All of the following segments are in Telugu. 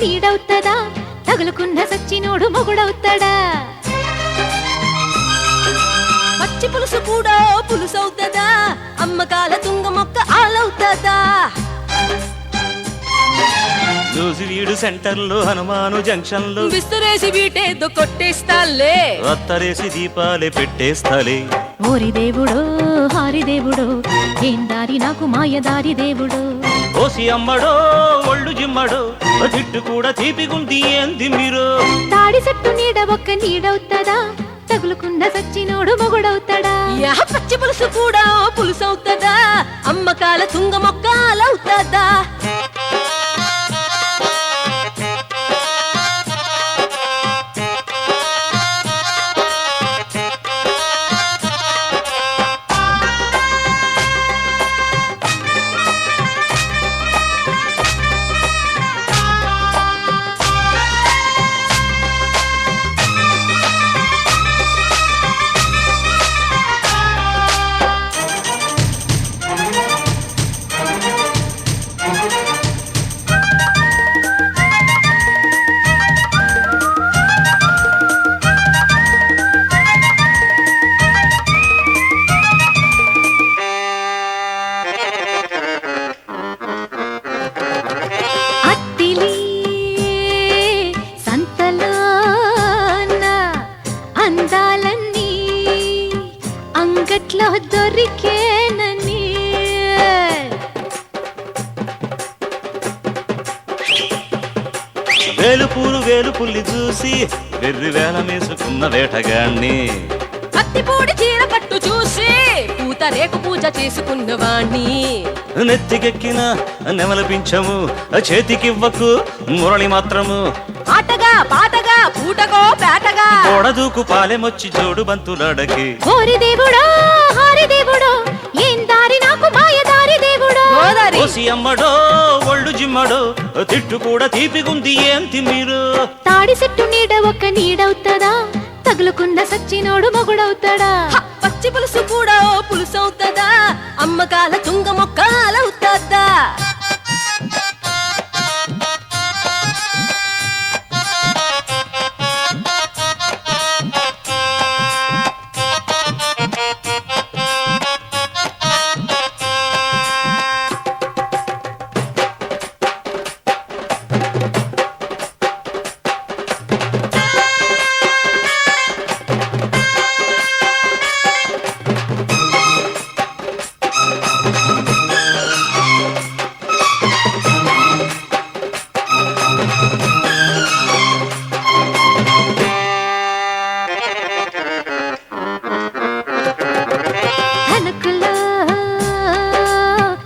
నీడవుతదా తగులుకున్న సచ్చినోడు మొగుడవుతాడా పచ్చి పులుసు కూడా పులుసవుతదా అమ్మకాల తుంగ మొక్క ఆలవుతదా వీడు సెంటర్ లో హనుమాను జంక్షన్ లో విస్తరేసి వీటేదో కొట్టేస్తాలే రత్తరేసి దీపాలే పెట్టేస్తాలే ఓరి దేవుడో హారి దేవుడో ఏం దారి నాకు మాయదారి దేవుడో ఓసి అమ్మడో ఒళ్ళు జిమ్మడో తిట్టు కూడా తీపిగుంది ఏంది మీరు తాడి చెట్టు నీడ ఒక్క నీడవుతదా తగులుకున్న సచ్చినోడు మొగుడవుతాడా పచ్చి పులుసు కూడా పులుసవుతదా అమ్మకాల తుంగ మొక్క ఆలవుతదా అందాలన్నీ అంగట్లో దొరికేనని వేలుపుల్లి చూసి వెర్రి వేల మేసుకున్న వేటగాణ్ణి అత్తిపూడి చీర కట్టు చూసి పూత రేకు పూజ చేసుకున్నవాణ్ణి నెత్తికెక్కిన నెమలపించము చేతికివ్వకు మురళి మాత్రము ఆటగా పాటగా పూటగో పేటగా ఓడదూకు పాలెమొచ్చి జోడు బంతులాడకి ఓరి దేవుడో హారి దేవుడో ఏం దారి నాకు మాయదారి దేవుడో ఓసి అమ్మడో ఒళ్ళు జిమ్మడో తిట్టు కూడా తీపిగుంది ఏంటి మీరు తాడి చెట్టు నీడ ఒక్క నీడవుతదా తగులుకున్న సచ్చినోడు మొగుడవుతాడా పచ్చి పులుసు కూడా పులుసవుతదా అమ్మకాల తుంగ మొక్క ఆలవుతదా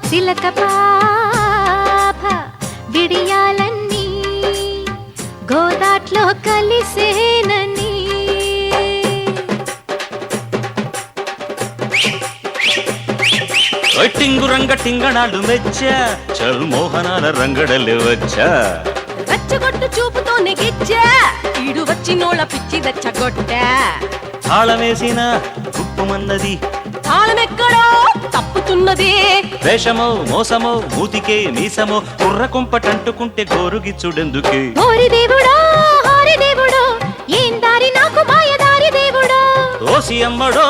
చిలక పాప విడియాలన్నీ గోదాట్లో కలిసేనని టింగు రంగ టింగణాలు మెచ్చా చల్ మోహనాల రంగడలే వచ్చా రచ్చగొట్టు చూపుతోనే గిచ్చా ఈడు వచ్చినోళ్ళ పిచ్చి రెచ్చగొట్టా తాళమేసిన ఉప్పుమన్నది తాళమెక్కడో తప్పుతున్నది వేషమో మోసమో మూతికే మీసమో కుర్ర కుంపటంటుకుంటే గోరుగిచ్చుడెందుకే ఓరి దేవుడో హారి దేవుడో ఏం దారి నాకు మాయదారి దేవుడో ఓసి అమ్మడో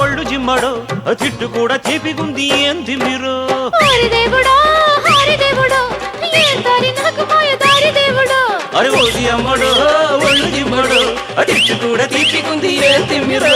ఒళ్ళు జిమ్మడో తిట్టు కూడా తీపిగుంది ఏంది మీరు ఓరి దేవుడో హారి దేవుడో ఏం దారి నాకు మాయదారి దేవుడో అరే ఓసి అమ్మడో ఒళ్ళు జిమ్మడో తిట్టు కూడా తీపిగుంది ఏంది మీరు